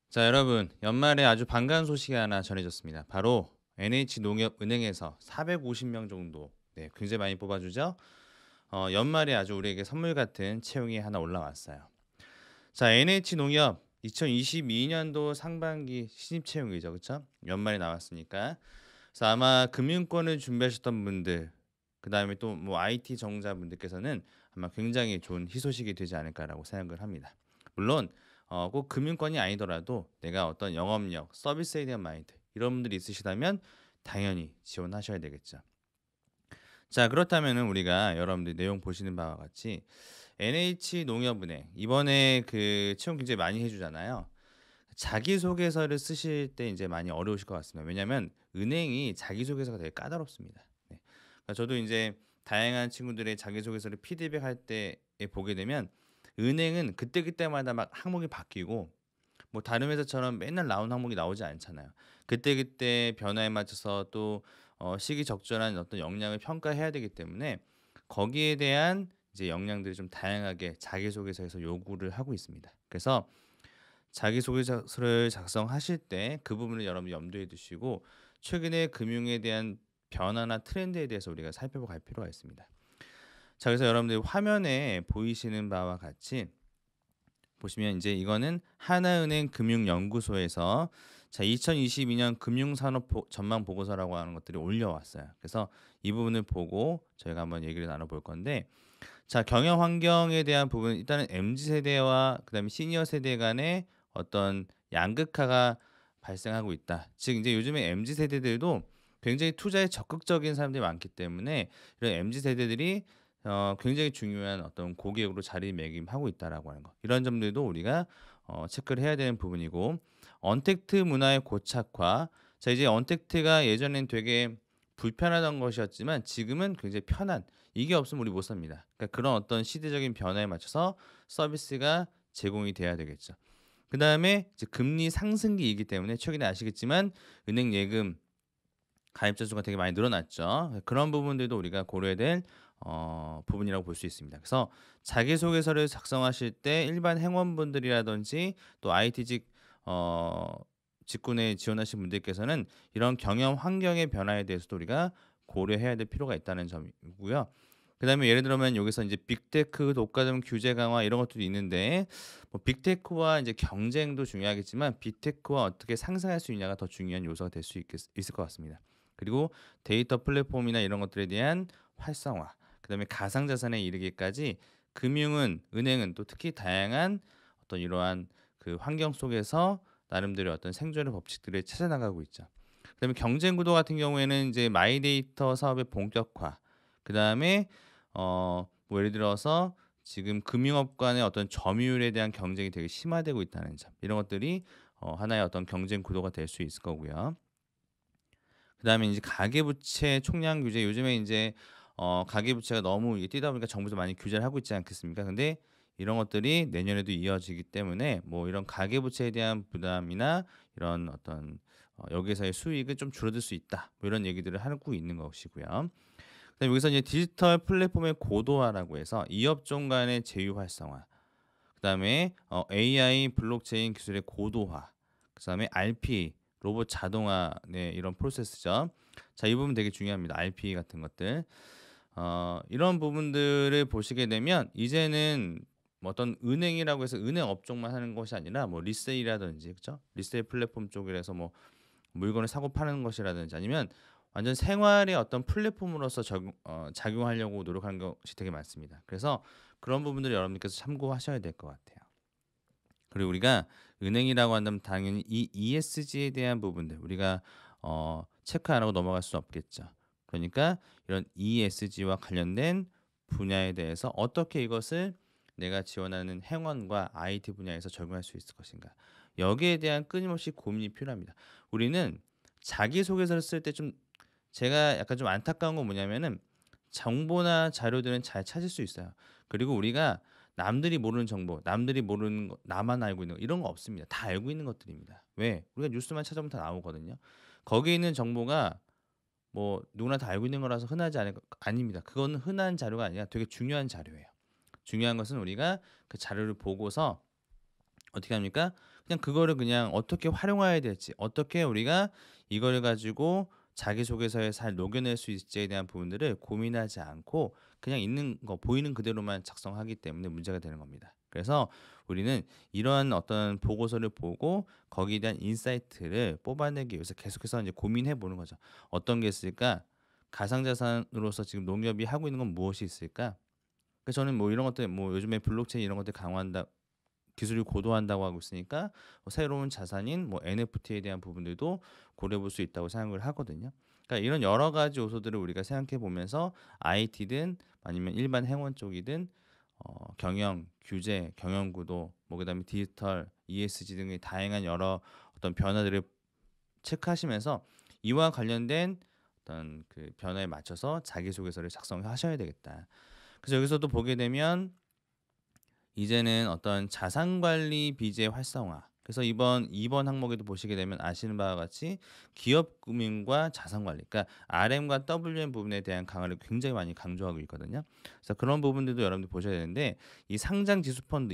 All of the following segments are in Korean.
자, 여러분, 연말에 아주 반가운 소식이 하나 전해졌습니다. 바로 NH농협은행에서 450명 정도, 굉장히 많이 뽑아주죠. 연말에 아주 우리에게 선물 같은 채용이 하나 올라왔어요. 자, NH농협 2022년도 상반기 신입 채용이죠, 그렇죠? 연말에 나왔으니까. 그래서 아마 금융권을 준비하셨던 분들, 그 다음에 또 뭐 IT 전공자분들께서는 아마 굉장히 좋은 희소식이 되지 않을까라고 생각을 합니다. 물론 꼭 금융권이 아니더라도 내가 어떤 영업력, 서비스에 대한 마인드 이런 분들이 있으시다면 당연히 지원하셔야 되겠죠. 자, 그렇다면은 우리가 여러분들 내용 보시는 바와 같이 NH농협은행 이번에 그 채용 굉장히 많이 해주잖아요. 자기소개서를 쓰실 때 이제 많이 어려우실 것 같습니다. 왜냐하면 은행이 자기소개서가 되게 까다롭습니다. 네. 그러니까 저도 이제 다양한 친구들의 자기소개서를 피드백할 때에 보게 되면 은행은 그때그때마다 막 항목이 바뀌고 뭐 다른 회사처럼 맨날 나오는 항목이 나오지 않잖아요. 그때그때 변화에 맞춰서 또 시기적절한 어떤 역량을 평가해야 되기 때문에 거기에 대한 이제 역량들이 좀 다양하게 자기소개서에서 요구를 하고 있습니다. 그래서 자기소개서를 작성하실 때 그 부분을 여러분 염두에 두시고 최근에 금융에 대한 변화나 트렌드에 대해서 우리가 살펴보고 갈 필요가 있습니다. 자, 그래서 여러분들 화면에 보이시는 바와 같이 보시면 이제 이거는 하나은행 금융연구소에서 자 2022년 금융산업 전망 보고서라고 하는 것들이 올려왔어요. 그래서 이 부분을 보고 저희가 한번 얘기를 나눠볼 건데 자, 경영 환경에 대한 부분 일단은 MZ 세대와 그다음에 시니어 세대 간의 어떤 양극화가 발생하고 있다. 즉 이제 요즘에 MZ 세대들도 굉장히 투자에 적극적인 사람들이 많기 때문에 이런 MZ 세대들이 굉장히 중요한 어떤 고객으로 자리매김하고 있다라고 하는 거. 이런 점들도 우리가 체크를 해야 되는 부분이고 언택트 문화의 고착화. 자, 이제 언택트가 예전엔 되게 불편하던 것이었지만 지금은 굉장히 편한 이게 없으면 우리 못 삽니다. 그러니까 그런 어떤 시대적인 변화에 맞춰서 서비스가 제공이 돼야 되겠죠. 그다음에 이제 금리 상승기이기 때문에 최근에 아시겠지만 은행 예금 가입자 수가 되게 많이 늘어났죠. 그런 부분들도 우리가 고려해야 될 부분이라고 볼 수 있습니다. 그래서 자기소개서를 작성하실 때 일반 행원분들이라든지 또 IT직 직군에 지원하신 분들께서는 이런 경영 환경의 변화에 대해서도 우리가 고려해야 될 필요가 있다는 점이고요. 그다음에 예를 들면 여기서 이제 빅테크 독과점 규제 강화 이런 것들도 있는데 뭐 빅테크와 이제 경쟁도 중요하겠지만 빅테크와 어떻게 상생할 수 있냐가 더 중요한 요소가 될 수 있을 것 같습니다. 그리고 데이터 플랫폼이나 이런 것들에 대한 활성화, 그다음에 가상자산에 이르기까지 금융은 은행은 또 특히 다양한 어떤 이러한 그 환경 속에서 나름대로 어떤 생존의 법칙들을 찾아 나가고 있죠. 그다음에 경쟁 구도 같은 경우에는 이제 마이데이터 사업의 본격화, 그다음에 뭐 예를 들어서 지금 금융업 간의 어떤 점유율에 대한 경쟁이 되게 심화되고 있다는 점. 이런 것들이 하나의 어떤 경쟁 구도가 될 수 있을 거고요. 그다음에 이제 가계부채 총량 규제 요즘에 인제 가계부채가 너무 이게 뛰다 보니까 정부에서 많이 규제를 하고 있지 않겠습니까? 근데 이런 것들이 내년에도 이어지기 때문에 뭐 이런 가계부채에 대한 부담이나 이런 어떤 여기에서의 수익은 좀 줄어들 수 있다. 뭐 이런 얘기들을 하고 있는 것이고요. 그다음에 여기서 이제 디지털 플랫폼의 고도화라고 해서 이 업종 간의 제휴 활성화, 그다음에 AI 블록체인 기술의 고도화, 그다음에 RP 로봇 자동화 네 이런 프로세스죠. 자, 이 부분 되게 중요합니다. RP 같은 것들. 이런 부분들을 보시게 되면 이제는 뭐 어떤 은행이라고 해서 은행 업종만 하는 것이 아니라 뭐 리세일이라든지 그죠? 리세일 플랫폼 쪽이라서 뭐 물건을 사고 파는 것이라든지 아니면 완전 생활의 어떤 플랫폼으로서 작용하려고 노력하는 것이 되게 많습니다. 그래서 그런 부분들을 여러분께서 참고하셔야 될 것 같아요. 그리고 우리가 은행이라고 한다면 당연히 이 ESG에 대한 부분들 우리가 체크 안 하고 넘어갈 수는 없겠죠. 그러니까 이런 ESG와 관련된 분야에 대해서 어떻게 이것을 내가 지원하는 행원과 IT 분야에서 적용할 수 있을 것인가. 여기에 대한 끊임없이 고민이 필요합니다. 우리는 자기소개서를 쓸 때 좀 제가 약간 좀 안타까운 건 뭐냐면은 정보나 자료들은 잘 찾을 수 있어요. 그리고 우리가 남들이 모르는 정보, 남들이 모르는 거 나만 알고 있는 거 이런 거 없습니다. 다 알고 있는 것들입니다. 왜? 우리가 뉴스만 찾아보면 다 나오거든요. 거기에 있는 정보가 뭐 누구나 다 알고 있는 거라서 흔하지 않을 거 아닙니다. 그거는 흔한 자료가 아니라 되게 중요한 자료예요. 중요한 것은 우리가 그 자료를 보고서 어떻게 합니까? 그냥 그거를 그냥 어떻게 활용해야 될지, 어떻게 우리가 이걸 가지고 자기소개서에 잘 녹여낼 수 있을지에 대한 부분들을 고민하지 않고 그냥 있는 거 보이는 그대로만 작성하기 때문에 문제가 되는 겁니다. 그래서 우리는 이러한 어떤 보고서를 보고 거기에 대한 인사이트를 뽑아내기 위해서 계속해서 이제 고민해 보는 거죠. 어떤 게 있을까? 가상자산으로서 지금 농협이 하고 있는 건 무엇이 있을까? 그래서 저는 뭐 이런 것들 뭐 요즘에 블록체인 이런 것들 강화한다 기술이 고도화한다고 하고 있으니까 새로운 자산인 뭐 NFT에 대한 부분들도 고려해 볼 수 있다고 생각을 하거든요. 그러니까 이런 여러 가지 요소들을 우리가 생각해 보면서 IT든 아니면 일반 행원 쪽이든 경영, 규제, 경영 구도, 뭐 그다음에 디지털, ESG 등의 다양한 여러 어떤 변화들을 체크하시면서 이와 관련된 어떤 그 변화에 맞춰서 자기소개서를 작성하셔야 되겠다. 그래서 여기서도 보게 되면 이제는 어떤 자산관리 비제 활성화. 그래서 이번 2번 항목에도 보시게 되면 아시는 바와 같이 기업 금융과 자산관리, 그러니까 RM과 WM 부분에 대한 강화를 굉장히 많이 강조하고 있거든요. 그래서 그런 부분들도 여러분들 보셔야 되는데 이 상장 지수 펀드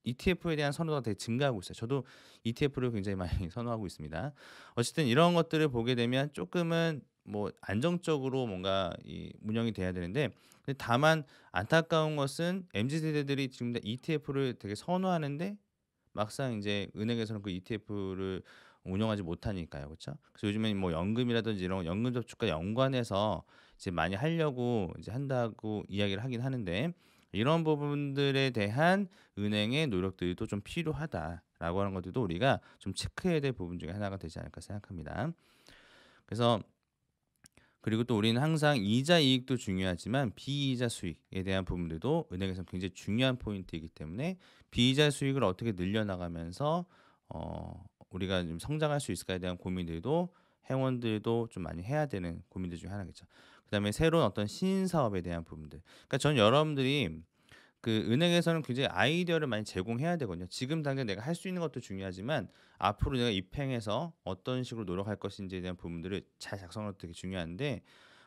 ETF에 대한 선호도가 되게 증가하고 있어요. 저도 ETF를 굉장히 많이 선호하고 있습니다. 어쨌든 이런 것들을 보게 되면 조금은 뭐 안정적으로 뭔가 이 운영이 돼야 되는데, 근데 다만 안타까운 것은 MZ 세대들이 지금 다 ETF를 되게 선호하는데 막상 이제 은행에서는 그 ETF를 운영하지 못하니까요. 그렇죠? 그래서 요즘에는 뭐 연금이라든지 이런 연금저축과 연관해서 이제 많이 하려고 이제 한다고 이야기를 하긴 하는데, 이런 부분들에 대한 은행의 노력들이 또 좀 필요하다라고 하는 것들도 우리가 좀 체크해야 될 부분 중에 하나가 되지 않을까 생각합니다. 그래서 그리고 또 우리는 항상 이자 이익도 중요하지만 비이자 수익에 대한 부분들도 은행에서는 굉장히 중요한 포인트이기 때문에 비이자 수익을 어떻게 늘려나가면서 우리가 좀 성장할 수 있을까에 대한 고민들도 회원들도 좀 많이 해야 되는 고민들 중에 하나겠죠. 그다음에 새로운 어떤 신사업에 대한 부분들. 그러니까 전 여러분들이 그 은행에서는 굉장히 아이디어를 많이 제공해야 되거든요. 지금 당장 내가 할 수 있는 것도 중요하지만 앞으로 내가 입행해서 어떤 식으로 노력할 것인지에 대한 부분들을 잘 작성하는 것도 되게 중요한데,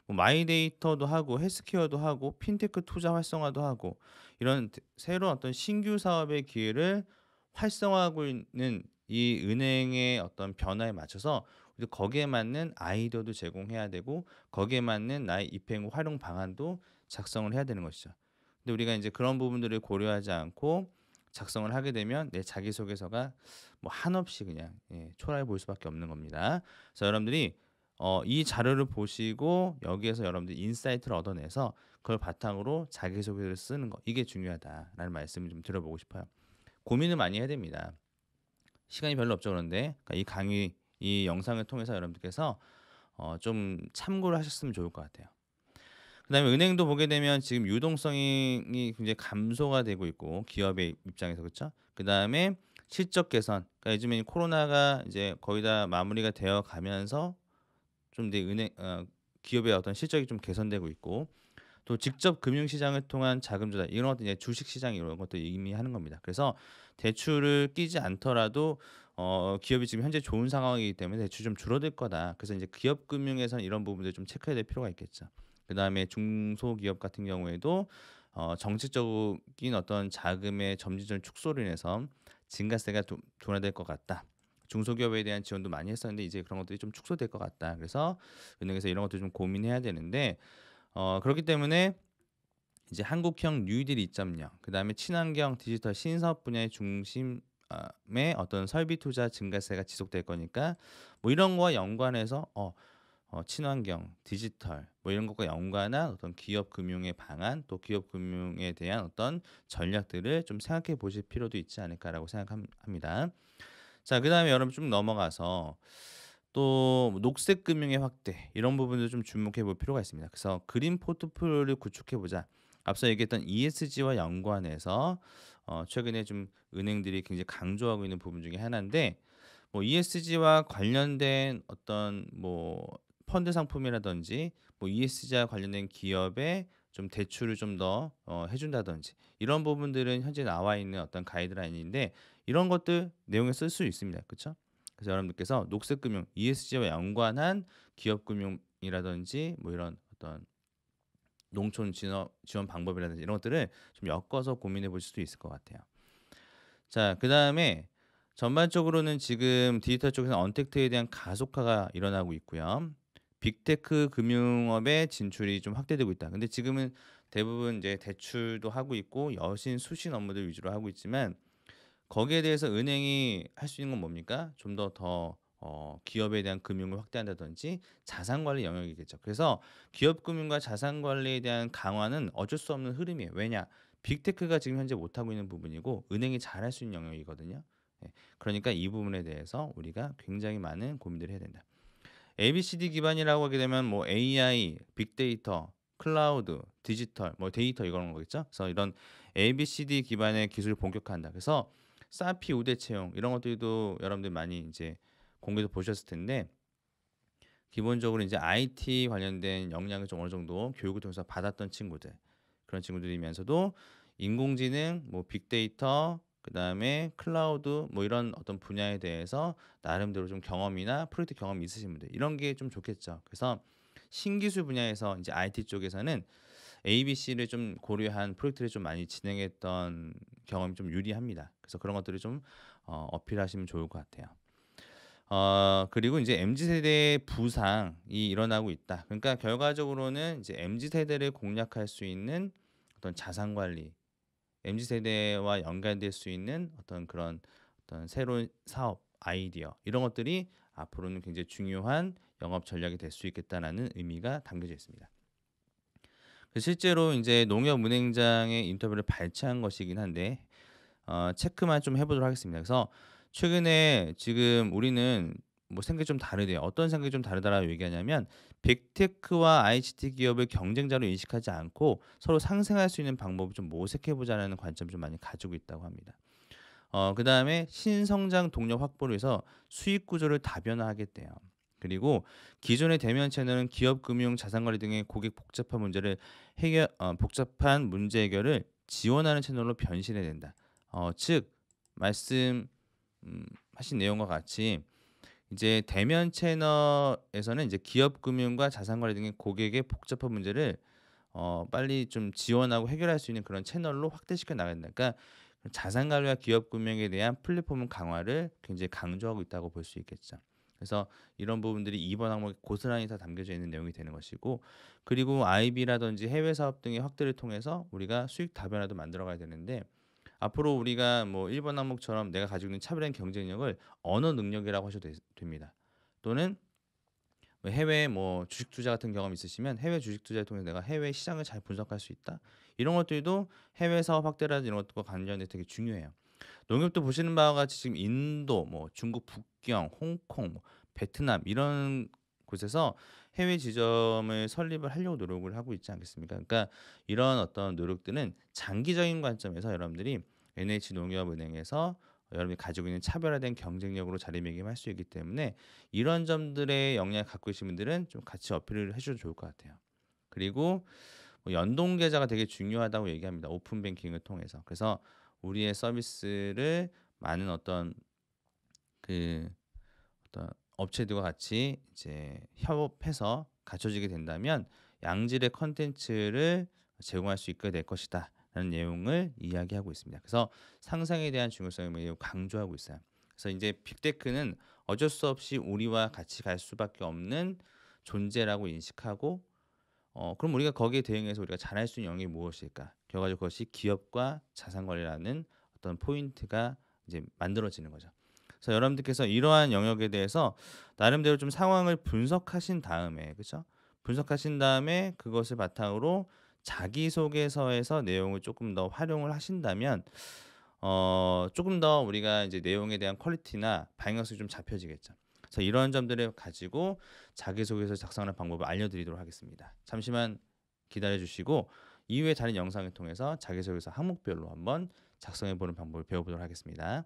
뭐 마이데이터도 하고 헬스케어도 하고 핀테크 투자 활성화도 하고 이런 새로운 어떤 신규 사업의 기회를 활성화하고 있는 이 은행의 어떤 변화에 맞춰서 우리 거기에 맞는 아이디어도 제공해야 되고 거기에 맞는 나의 입행 후 활용 방안도 작성을 해야 되는 것이죠. 근데 우리가 이제 그런 부분들을 고려하지 않고 작성을 하게 되면 내 자기소개서가 뭐 한없이 그냥 초라해 보일 수밖에 없는 겁니다. 그래서 여러분들이 이 자료를 보시고 여기에서 여러분들이 인사이트를 얻어내서 그걸 바탕으로 자기소개를 쓰는 거, 이게 중요하다라는 말씀을 좀 드려보고 싶어요. 고민을 많이 해야 됩니다. 시간이 별로 없죠. 그런데 그러니까 이 강의, 이 영상을 통해서 여러분들께서 좀 참고를 하셨으면 좋을 것 같아요. 그다음에 은행도 보게 되면 지금 유동성이 굉장히 감소가 되고 있고 기업의 입장에서, 그렇죠? 그다음에 실적 개선. 그러니까 요즘에 코로나가 이제 거의 다 마무리가 되어 가면서 좀 내 기업의 어떤 실적이 좀 개선되고 있고, 또 직접 금융시장을 통한 자금 조달 이런 것들, 이제 주식 시장 이런 것도 의미하는 겁니다. 그래서 대출을 끼지 않더라도 기업이 지금 현재 좋은 상황이기 때문에 대출이 좀 줄어들 거다. 그래서 이제 기업 금융에서는 이런 부분들 좀 체크해야 될 필요가 있겠죠. 그다음에 중소기업 같은 경우에도 정책적인 어떤 자금의 점진적 축소로 인해서 증가세가 둔화될 것 같다. 중소기업에 대한 지원도 많이 했었는데 이제 그런 것들이 좀 축소될 것 같다. 그래서 은행에서 이런 것도 좀 고민해야 되는데, 그렇기 때문에 이제 한국형 뉴딜 2.0, 그다음에 친환경 디지털 신사업 분야의 중심의 어떤 설비 투자 증가세가 지속될 거니까 뭐 이런 거와 연관해서 친환경, 디지털 뭐 이런 것과 연관한 어떤 기업 금융의 방안, 또 기업 금융에 대한 어떤 전략들을 좀 생각해 보실 필요도 있지 않을까라고 생각합니다. 자, 그다음에 여러분 좀 넘어가서 또 녹색 금융의 확대 이런 부분도 좀 주목해 볼 필요가 있습니다. 그래서 그린 포트폴리오를 구축해 보자. 앞서 얘기했던 ESG와 연관해서 최근에 좀 은행들이 굉장히 강조하고 있는 부분 중에 하나인데, 뭐 ESG와 관련된 어떤 뭐 펀드 상품이라든지 뭐 ESG와 관련된 기업에 좀 대출을 좀 더 해준다든지 이런 부분들은 현재 나와 있는 어떤 가이드라인인데, 이런 것들 내용에 쓸 수 있습니다. 그렇죠? 그래서 여러분들께서 녹색금융, ESG와 연관한 기업금융이라든지 뭐 이런 어떤 농촌 지원 방법이라든지 이런 것들을 좀 엮어서 고민해 보실 수도 있을 것 같아요. 자, 그다음에 전반적으로는 지금 디지털 쪽에서 언택트에 대한 가속화가 일어나고 있고요. 빅테크 금융업의 진출이 좀 확대되고 있다. 근데 지금은 대부분 이제 대출도 하고 있고 여신 수신 업무들 위주로 하고 있지만 거기에 대해서 은행이 할 수 있는 건 뭡니까? 좀 더 기업에 대한 금융을 확대한다든지 자산 관리 영역이겠죠. 그래서 기업 금융과 자산 관리에 대한 강화는 어쩔 수 없는 흐름이에요. 왜냐? 빅테크가 지금 현재 못하고 있는 부분이고 은행이 잘할 수 있는 영역이거든요. 예. 그러니까 이 부분에 대해서 우리가 굉장히 많은 고민들을 해야 된다. ABCD 기반이라고 하게 되면 뭐 AI, 빅데이터, 클라우드, 디지털, 뭐 데이터 이런 거겠죠. 그래서 이런 ABCD 기반의 기술을 본격화한다. 그래서 사피 우대 채용 이런 것들도 여러분들 많이 이제 공개도 보셨을 텐데 기본적으로 이제 IT 관련된 역량을 좀 어느 정도 교육을 통해서 받았던 친구들 그런 친구들이면서도 인공지능, 뭐 빅데이터, 그다음에 클라우드 뭐 이런 어떤 분야에 대해서 나름대로 좀 경험이나 프로젝트 경험이 있으신 분들 이런 게 좀 좋겠죠. 그래서 신기술 분야에서 이제 IT 쪽에서는 ABC를 좀 고려한 프로젝트를 좀 많이 진행했던 경험이 좀 유리합니다. 그래서 그런 것들을 좀 어필하시면 좋을 것 같아요. 그리고 이제 MZ 세대의 부상이 일어나고 있다. 그러니까 결과적으로는 이제 MZ 세대를 공략할 수 있는 어떤 자산 관리, MZ 세대와 연관될 수 있는 어떤 그런 어떤 새로운 사업 아이디어 이런 것들이 앞으로는 굉장히 중요한 영업 전략이 될 수 있겠다라는 의미가 담겨져 있습니다. 실제로 이제 농협은행장의 인터뷰를 발췌한 것이긴 한데 체크만 좀 해 보도록 하겠습니다. 그래서 최근에 지금 우리는 뭐 생각이 좀 다르대요. 어떤 생각이 좀 다르다라고 얘기하냐면 빅테크와 ICT 기업을 경쟁자로 인식하지 않고 서로 상생할 수 있는 방법을 좀 모색해 보자라는 관점을 좀 많이 가지고 있다고 합니다. 그다음에 신성장 동력 확보를 위해서 수익 구조를 다변화하겠대요. 그리고 기존의 대면 채널은 기업 금융 자산 관리 등의 고객 복잡한 문제 해결을 지원하는 채널로 변신해야 된다. 즉 말씀 하신 내용과 같이 이제 대면 채널에서는 이제 기업 금융과 자산 관리 등의 고객의 복잡한 문제를 빨리 좀 지원하고 해결할 수 있는 그런 채널로 확대시켜 나가야 된다. 그러니까 자산 관리와 기업 금융에 대한 플랫폼 강화를 굉장히 강조하고 있다고 볼 수 있겠죠. 그래서 이런 부분들이 이번 항목에 고스란히 다 담겨져 있는 내용이 되는 것이고 그리고 IB라든지 해외 사업 등의 확대를 통해서 우리가 수익 다변화도 만들어 가야 되는데 앞으로 우리가 뭐 1번 항목처럼 내가 가지고 있는 차별화된 경쟁력을 언어 능력이라고 하셔도 됩니다. 또는 뭐 해외 뭐 주식 투자 같은 경험이 있으시면 해외 주식 투자를 통해서 내가 해외 시장을 잘 분석할 수 있다. 이런 것들도 해외 사업 확대라든지 이런 것들과 관련해 되게 중요해요. 농협도 보시는 바와 같이 지금 인도, 뭐 중국 북경, 홍콩, 뭐 베트남 이런 곳에서 해외 지점을 설립을 하려고 노력을 하고 있지 않겠습니까? 그러니까 이런 어떤 노력들은 장기적인 관점에서 여러분들이 NH농협은행에서 여러분이 가지고 있는 차별화된 경쟁력으로 자리매김할 수 있기 때문에 이런 점들의 역량을 갖고 계신 분들은 좀 같이 어필을 해줘도 좋을 것 같아요. 그리고 뭐 연동 계좌가 되게 중요하다고 얘기합니다. 오픈 뱅킹을 통해서. 그래서 우리의 서비스를 많은 그 어떤 업체들과 같이 이제 협업해서 갖춰지게 된다면 양질의 컨텐츠를 제공할 수 있게 될 것이다라는 내용을 이야기하고 있습니다. 그래서 상상에 대한 중요성을 매우 강조하고 있어요. 그래서 이제 빅테크는 어쩔 수 없이 우리와 같이 갈 수밖에 없는 존재라고 인식하고 그럼 우리가 거기에 대응해서 우리가 잘할 수 있는 영역이 무엇일까? 결과적으로 그것이 기업과 자산 관리라는 어떤 포인트가 이제 만들어지는 거죠. 그래서 여러분들께서 이러한 영역에 대해서 나름대로 좀 상황을 분석하신 다음에 그죠? 분석하신 다음에 그것을 바탕으로 자기소개서에서 내용을 조금 더 활용을 하신다면 조금 더 우리가 이제 내용에 대한 퀄리티나 방향성이 좀 잡혀지겠죠. 그래서 이런 점들을 가지고 자기소개서 작성하는 방법을 알려드리도록 하겠습니다. 잠시만 기다려 주시고 이후에 다른 영상을 통해서 자기소개서 항목별로 한번 작성해 보는 방법을 배워보도록 하겠습니다.